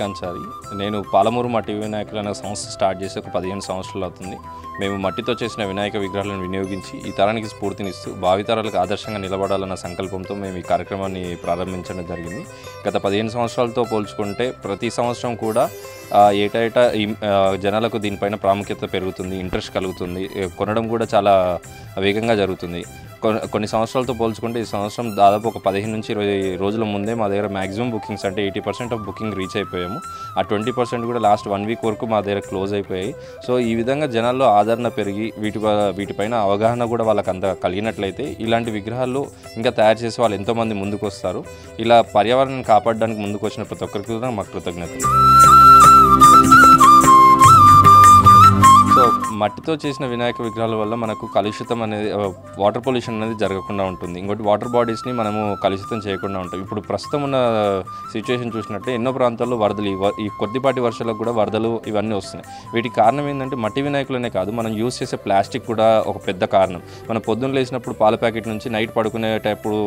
శ్రీకాంత్. నేను పాలమూరు మట్టి వినాయకులు అనే సంస్థ స్టార్ట్ చేసి ఒక 15 సంవత్సరాలు అవుతుంది. మేము మట్టితో చేసిన వినాయక విగ్రహాలను వినియోగించి ఈ తరానికి స్ఫూర్తినిస్తూ భావితరాలకు ఆదర్శంగా నిలబడాలన్న సంకల్పంతో మేము ఈ కార్యక్రమాన్ని ప్రారంభించడం జరిగింది. గత 15 సంవత్సరాలతో పోల్చుకుంటే ప్రతి సంవత్సరం కూడా ఏటా జనాలకు దీనిపైన ప్రాముఖ్యత పెరుగుతుంది, ఇంట్రెస్ట్ కలుగుతుంది, కొనడం కూడా చాలా వేగంగా జరుగుతుంది. కొన్ని సంవత్సరాలతో పోల్చుకుంటే ఈ సంవత్సరం దాదాపు ఒక 15 నుంచి 20 రోజుల ముందే మా దగ్గర మ్యాక్సిమం బుకింగ్స్ అంటే 80% ఆఫ్ బుకింగ్ రీచ్ అయిపోయాము. ఆ 20% కూడా లాస్ట్ 1 వీక్ వరకు మా దగ్గర క్లోజ్ అయిపోయాయి. సో ఈ విధంగా జనాల్లో ఆదరణ పెరిగి వీటిపైన అవగాహన కూడా వాళ్ళకి అంత కలిగినట్లయితే ఇలాంటి విగ్రహాలు ఇంకా తయారు చేసి వాళ్ళు ఎంతోమంది ముందుకు వస్తారు. ఇలా పర్యావరణాన్ని కాపాడడానికి ముందుకు వచ్చిన ప్రతి ఒక్కరికి కూడా మాకు కృతజ్ఞతలు. సో మట్టితో చేసిన వినాయక విగ్రహాల వల్ల మనకు కలుషితం అనేది, వాటర్ పొల్యూషన్ అనేది జరగకుండా ఉంటుంది. ఇంకోటి వాటర్ బాడీస్ని మనము కలుషితం చేయకుండా ఉంటాం. ఇప్పుడు ప్రస్తుతం ఉన్న సిచ్యువేషన్ చూసినట్టే ఎన్నో ప్రాంతాల్లో వరదలు, ఈ కొద్దిపాటి వర్షాలకు కూడా వరదలు ఇవన్నీ వస్తున్నాయి. వీటికి కారణం ఏంటంటే మట్టి వినాయకులనే కాదు, మనం యూజ్ చేసే ప్లాస్టిక్ కూడా ఒక పెద్ద కారణం. మనం పొద్దున్న లేసినప్పుడు పాల ప్యాకెట్ నుంచి నైట్ పడుకునేటప్పుడు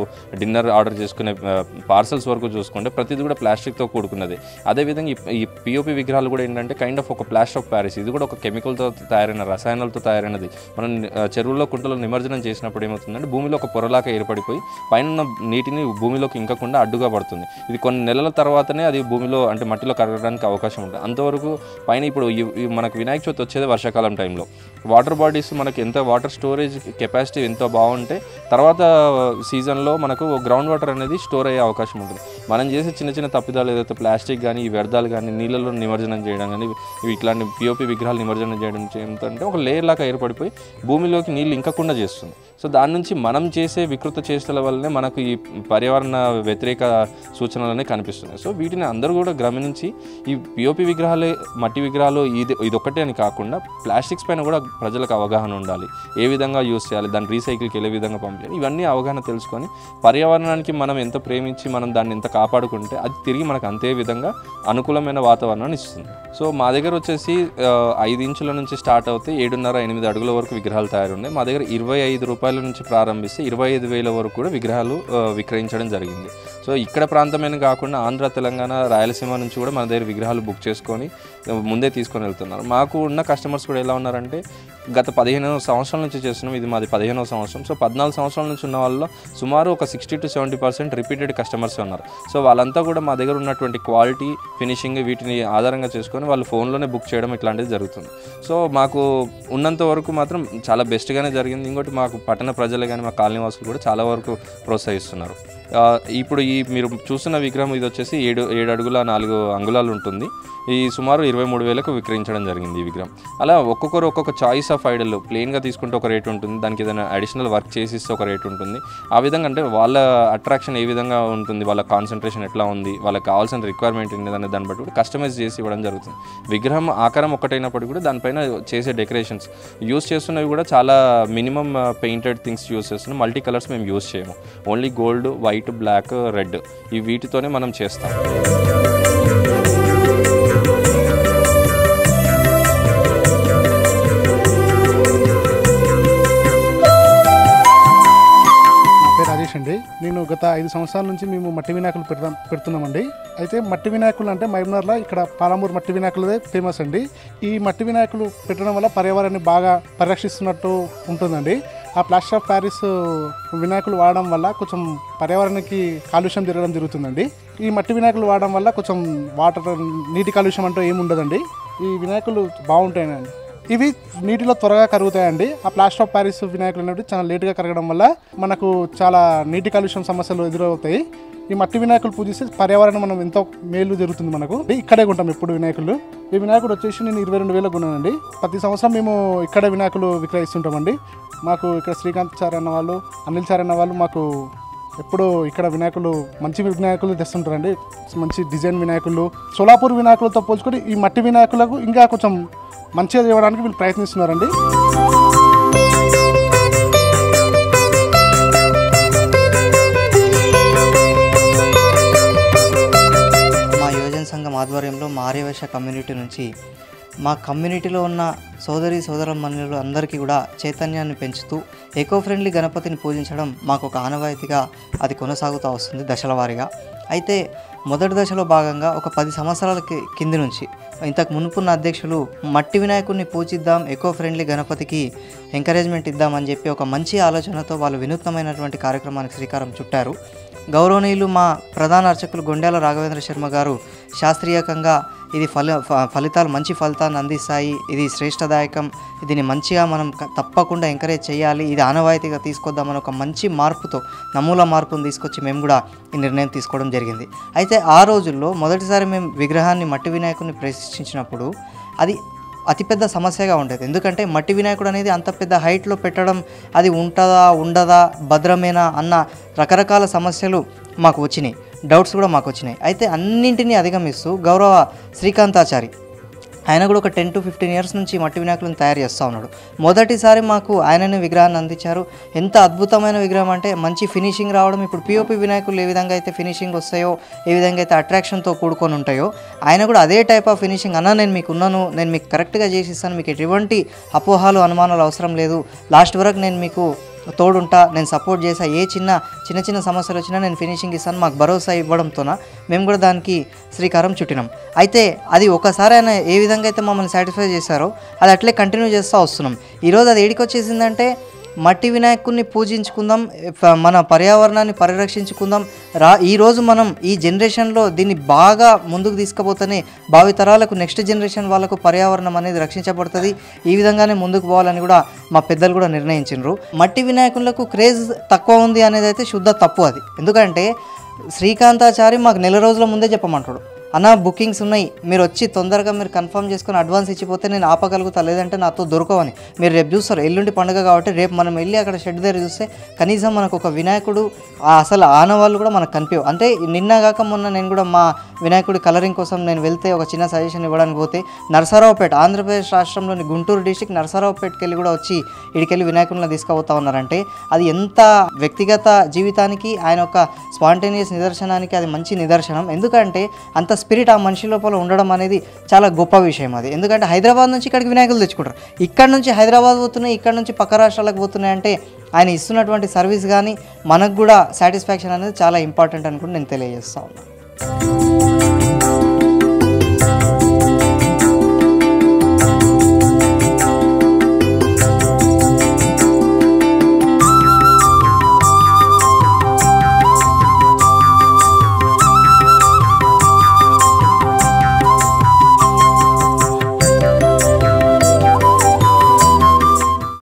డిన్నర్ ఆర్డర్ చేసుకునే పార్సల్స్ వరకు చూసుకుంటే ప్రతిదీ కూడా ప్లాస్టిక్తో కూడుకున్నది. అదేవిధంగా ఈ పిఓపి విగ్రహాలు కూడా ఏంటంటే కైండ్ ఆఫ్ ఒక ప్లాస్టర్ ఆఫ్ ప్యారిస్. ఇది కూడా ఒక కెమికల్తో తయారైన, రసాయనాలతో తయారైనది. మనం చెరువుల్లో కుంటలో నిమజ్జనం చేసినప్పుడు ఏమవుతుందంటే భూమిలో ఒక పొరలాగా ఏర్పడిపోయి పైన నీటిని భూమిలోకి ఇంకకుండా అడ్డుగా పడుతుంది. ఇది కొన్ని నెలల తర్వాతనే అది భూమిలో అంటే మట్టిలో కరగడానికి అవకాశం ఉంటుంది. అంతవరకు పైన ఇప్పుడు మనకు వినాయక చవితి వచ్చేది వర్షాకాలం టైంలో. వాటర్ బాడీస్ మనకు ఎంత వాటర్ స్టోరేజ్ కెపాసిటీ ఎంతో బాగుంటే తర్వాత సీజన్లో మనకు గ్రౌండ్ వాటర్ అనేది స్టోర్ అయ్యే అవకాశం ఉంటుంది. మనం చేసే చిన్న చిన్న తప్పిదాలు ఏదైతే ప్లాస్టిక్ కానీ, ఈ వ్యర్థాలు కానీ, నీళ్ళలో నిమజ్జనం చేయడం కానీ, ఇట్లాంటి పిఓపి విగ్రహాలు నిమజ్జనం చేయడం ఏంటంటే ఒక లేయర్ లాగా ఏర్పడిపోయి భూమిలోకి నీళ్ళు ఇంకకుండా చేస్తుంది. సో దాని నుంచి మనం చేసే వికృత చేష్టల వల్లనే మనకు ఈ పర్యావరణ వ్యతిరేక సూచనలనే కనిపిస్తున్నాయి. సో వీటిని అందరూ కూడా గమనించి ఈ పిఓపి విగ్రహాలే, మట్టి విగ్రహాలు ఇదొక్కటే అని కాకుండా ప్లాస్టిక్స్ పైన కూడా ప్రజలకు అవగాహన ఉండాలి. ఏ విధంగా యూజ్ చేయాలి, దాన్ని రీసైకిల్కి ఏ విధంగా పంపించాలి, ఇవన్నీ అవగాహన తెలుసుకొని పర్యావరణానికి మనం ఎంత ప్రేమించి మనం దాన్ని ఎంత కాపాడుకుంటే అది తిరిగి మనకు అంతే విధంగా అనుకూలమైన వాతావరణాన్ని ఇస్తుంది. సో మా దగ్గర వచ్చేసి 5 ఇంచుల నుంచి స్టార్ట్ అవుతే 7.5-8 అడుగుల వరకు విగ్రహాలు తయారున్నాయి. మా దగ్గర 25 రూపాయల నుంచి ప్రారంభిస్తే 25,000 వరకు కూడా విగ్రహాలు విక్రయించడం జరిగింది. సో ఇక్కడ ప్రాంతమైన కాకుండా ఆంధ్ర, తెలంగాణ, రాయలసీమ నుంచి కూడా మన దగ్గర విగ్రహాలు బుక్ చేసుకొని ముందే తీసుకొని వెళ్తున్నారు. మాకు ఉన్న కస్టమర్స్ కూడా ఎలా ఉన్నారంటే గత 15 సంవత్సరాల నుంచి చేస్తున్నాం, ఇది మాది 15వ సంవత్సరం. సో 14 సంవత్సరాల నుంచి ఉన్న వాళ్ళలో సుమారు ఒక 60-70% రిపీటెడ్ కస్టమర్స్ ఉన్నారు. సో వాళ్ళంతా కూడా మా దగ్గర ఉన్నటువంటి క్వాలిటీ, ఫినిషింగ్ వీటిని ఆధారంగా చేసుకొని వాళ్ళు ఫోన్లోనే బుక్ చేయడం ఇట్లాంటిది జరుగుతుంది. సో మాకు ఉన్నంత వరకు మాత్రం చాలా బెస్ట్గానే జరిగింది. ఇంకోటి మాకు పట్టణ ప్రజలు కానీ మా కాలనీ వాసులు కూడా చాలా వరకు ప్రోత్సహిస్తున్నారు. ఇప్పుడు మీరు చూస్తున్న విగ్రహం ఇది వచ్చేసి 7 అడుగుల 4 అంగుళాలు ఉంటుంది. ఈ సుమారు 23,000కు విక్రయించడం జరిగింది ఈ విగ్రహం. అలా ఒక్కొక్కరు ఒక్కొక్క చాయిస్ ఆఫ్ ఐడల్, ప్లెయిన్గా తీసుకుంటే ఒక రేట్ ఉంటుంది, దానికి ఏదైనా అడిషనల్ వర్క్ చేసిస్తే ఒక రేట్ ఉంటుంది. ఆ విధంగా అంటే వాళ్ళ అట్రాక్షన్ ఏ విధంగా ఉంటుంది, వాళ్ళ కాన్సన్ట్రేషన్ ఎట్లా ఉంది, వాళ్ళకి కావాల్సిన రిక్వైర్మెంట్ ఏంటనే దాన్ని బట్టి కూడా కస్టమైజ్ చేసి ఇవ్వడం జరుగుతుంది. విగ్రహం ఆకారం ఒకటైనప్పటికీ కూడా దానిపైన చేసే డెకరేషన్స్ యూస్ చేస్తున్నవి కూడా చాలా మినిమం పెయింటెడ్ థింగ్స్ యూస్ చేస్తున్నాం. మల్టీ కలర్స్ మేము యూస్ చేయము. Only gold, white, black, red ఈ వీటితోనే మనం చేస్తాం. నేను గత 5 సంవత్సరాల నుంచి మేము మట్టి వినాయకులు పెడుతున్నామండి. అయితే మట్టి వినాయకులు అంటే మహబూబ్నగర్లో ఇక్కడ పాలమూరు మట్టి వినాయకులదే ఫేమస్ అండి. ఈ మట్టి వినాయకులు పెట్టడం వల్ల పర్యావరణాన్ని బాగా పరిరక్షిస్తున్నట్టు ఉంటుందండి. ఆ ప్లాస్టర్ ఆఫ్ ప్యారిస్ వినాయకులు వాడడం వల్ల కొంచెం పర్యావరణానికి కాలుష్యం జరుగుతుందండి. ఈ మట్టి వినాయకులు వాడడం వల్ల కొంచెం నీటి కాలుష్యం అంటూ ఏమి ఉండదండి. ఈ వినాయకులు బాగుంటాయండి. ఇవి నీటిలో త్వరగా కరుగుతాయండి. ఆ ప్లాస్టర్ ఆఫ్ ప్యారిస్ వినాయకులు అనేవి చాలా లేటుగా కరగడం వల్ల మనకు చాలా నీటి కాలుష్యం సమస్యలు ఎదురవుతాయి. ఈ మట్టి వినాయకులు పూజిస్తే పర్యావరణం మనం ఎంతో మేలు జరుగుతుంది. మనకు ఇక్కడే కొంటాం ఎప్పుడు వినాయకులు. ఈ వినాయకుడు వచ్చేసి నేను 22,000 కొన్నానండి. ప్రతి సంవత్సరం మేము ఇక్కడే వినాయకులు విక్రయిస్తుంటామండి. మాకు ఇక్కడ శ్రీకాంత్ సార్ అన్న వాళ్ళు, అనిల్ సార్ అన్న వాళ్ళు మాకు ఎప్పుడు ఇక్కడ వినాయకులు మంచి వినాయకులు తెస్తుంటారండి. మంచి డిజైన్ వినాయకులు, సోలాపూర్ వినాయకులతో పోల్చుకొని ఈ మట్టి వినాయకులకు ఇంకా కొంచెం మంచిగా చేయడానికి వీళ్ళు ప్రయత్నిస్తున్నారండి. మా యువజన సంఘం ఆధ్వర్యంలో మా ఆర్యవైశ్య కమ్యూనిటీ నుంచి మా కమ్యూనిటీలో ఉన్న సోదరమణులు అందరికీ కూడా చైతన్యాన్ని పెంచుతూ ఎకో ఫ్రెండ్లీ గణపతిని పూజించడం మాకు ఒక ఆనవాయితీగా అది కొనసాగుతూ వస్తుంది దశల వారీగా. అయితే మొదటి దశలో భాగంగా ఒక 10 సంవత్సరాల కింది నుంచి ఇంతకు మునుపున్న అధ్యక్షులు మట్టి వినాయకుడిని పూజిద్దాం, ఎకో ఫ్రెండ్లీ గణపతికి ఎంకరేజ్మెంట్ ఇద్దామని చెప్పి ఒక మంచి ఆలోచనతో వాళ్ళు వినూత్నమైనటువంటి కార్యక్రమానికి శ్రీకారం చుట్టారు. గౌరవనీయులు మా ప్రధాన అర్చకులు గొండ్యాల రాఘవేంద్ర శర్మ గారు శాస్త్రీయకంగా ఇది ఫలితాలు మంచి ఫలితాన్ని అందిస్తాయి, ఇది శ్రేష్టదాయకం, దీన్ని మంచిగా మనం తప్పకుండా ఎంకరేజ్ చేయాలి, ఇది ఆనవాయితీగా తీసుకొద్దామని ఒక మంచి మార్పుతో నమూలా మార్పును తీసుకొచ్చి మేము కూడా ఈ నిర్ణయం తీసుకోవడం జరిగింది. అయితే ఆ రోజుల్లో మొదటిసారి మేము విగ్రహాన్ని మట్టి వినాయకుడిని ప్రతిష్ఠించినప్పుడు అది అతిపెద్ద సమస్యగా ఉండేది. ఎందుకంటే మట్టి వినాయకుడు అనేది అంత పెద్ద హైట్లో పెట్టడం, అది ఉంటుందా ఉండదా భద్రమేనా అన్న రకరకాల సమస్యలు మాకు వచ్చినాయి, డౌట్స్ కూడా మాకు వచ్చినాయి. అయితే అన్నింటినీ అధిగమిస్తూ గౌరవ శ్రీకాంతాచారి ఆయన కూడా ఒక 10 to 15 years నుంచి మట్టి వినాయకులను తయారు చేస్తూ ఉన్నాడు. మొదటిసారి మాకు ఆయననే విగ్రహాన్ని అందించారు. ఎంత అద్భుతమైన విగ్రహం అంటే మంచి ఫినిషింగ్ రావడం. ఇప్పుడు పిఓపి వినాయకులు ఏ విధంగా అయితే ఫినిషింగ్ వస్తాయో, ఏ విధంగా అయితే అట్రాక్షన్తో కూడుకొని ఉంటాయో, ఆయన కూడా అదే టైప్ ఆఫ్ ఫినిషింగ్. అన్న నేను మీకు ఉన్నాను, నేను మీకు కరెక్ట్గా చేసి ఇస్తాను, మీకు ఎటువంటి అపోహాలు అనుమానాలు అవసరం లేదు, లాస్ట్ వరకు నేను మీకు తోడుంటా, నేను సపోర్ట్ చేసా, ఏ చిన్న సమస్యలు వచ్చినా నేను ఫినిషింగ్ ఇస్తాను, మాకు భరోసా ఇవ్వడంతోన మేము కూడా దానికి శ్రీకారం చుట్టినాం. అయితే అది ఒకసారి ఆయన ఏ విధంగా అయితే మమ్మల్ని సాటిస్ఫై చేశారో అది అట్లే కంటిన్యూ చేస్తూ వస్తున్నాం. ఈరోజు అది ఏడికి వచ్చేసిందంటే మట్టి వినాయకుడిని పూజించుకుందాం, మన పర్యావరణాన్ని పరిరక్షించుకుందాం. ఈరోజు మనం ఈ జనరేషన్లో దీన్ని బాగా ముందుకు తీసుకుపోతేనే భావితరాలకు నెక్స్ట్ జనరేషన్ వాళ్ళకు పర్యావరణం అనేది రక్షించబడుతుంది. ఈ విధంగానే ముందుకు పోవాలని కూడా మా పెద్దలు కూడా నిర్ణయించారు. మట్టి వినాయకులకు క్రేజ్ తక్కువ ఉంది అనేది అయితే శుద్ధ తప్పు అది. ఎందుకంటే శ్రీకాంతాచారి మాకు నెల రోజుల ముందే చెప్పమంటాడు, అన్న బుకింగ్స్ ఉన్నాయి, మీరు వచ్చి తొందరగా మీరు కన్ఫర్మ్ చేసుకొని అడ్వాన్స్ ఇచ్చిపోతే నేను ఆపగలుగుతా, లేదంటే నాతో దొరకవని. మీరు రేపు చూస్తారు, ఎల్లుండి పండుగ కాబట్టి రేపు మనం వెళ్ళి అక్కడ షెడ్ దగ్గర చూస్తే కనీసం మనకు ఒక వినాయకుడు అసలు ఆనవాళ్ళు కూడా మనకు కనిపించవు. అంటే నిన్నగాక మొన్న నేను కూడా మా వినాయకుడి కలరింగ్ కోసం నేను వెళ్తే ఒక చిన్న సజెషన్ ఇవ్వడానికి పోతే నరసరావుపేట, ఆంధ్రప్రదేశ్ రాష్ట్రంలోని గుంటూరు డిస్టిక్ నరసరావుపేటకి వెళ్ళి కూడా వచ్చి ఇడికెళ్ళి వినాయకుడిని తీసుకుపోతా ఉన్నారంటే అది ఎంత వ్యక్తిగత జీవితానికి ఆయన ఒక స్పాంటేనియస్ నిదర్శనానికి అది మంచి నిదర్శనం. ఎందుకంటే అంత స్పిరిట్ ఆ మనిషి లోపల ఉండడం అనేది చాలా గొప్ప విషయం అది. ఎందుకంటే హైదరాబాద్ నుంచి ఇక్కడికి వినాయకులు తెచ్చుకుంటారు, ఇక్కడ నుంచి హైదరాబాద్ పోతున్నాయి, ఇక్కడ నుంచి పక్క రాష్ట్రాలకు పోతున్నాయి అంటే ఆయన ఇస్తున్నటువంటి సర్వీస్ కానీ మనకు కూడా సాటిస్ఫాక్షన్ అనేది చాలా ఇంపార్టెంట్ అనుకుంటే నేను తెలియజేస్తా ఉన్నాను.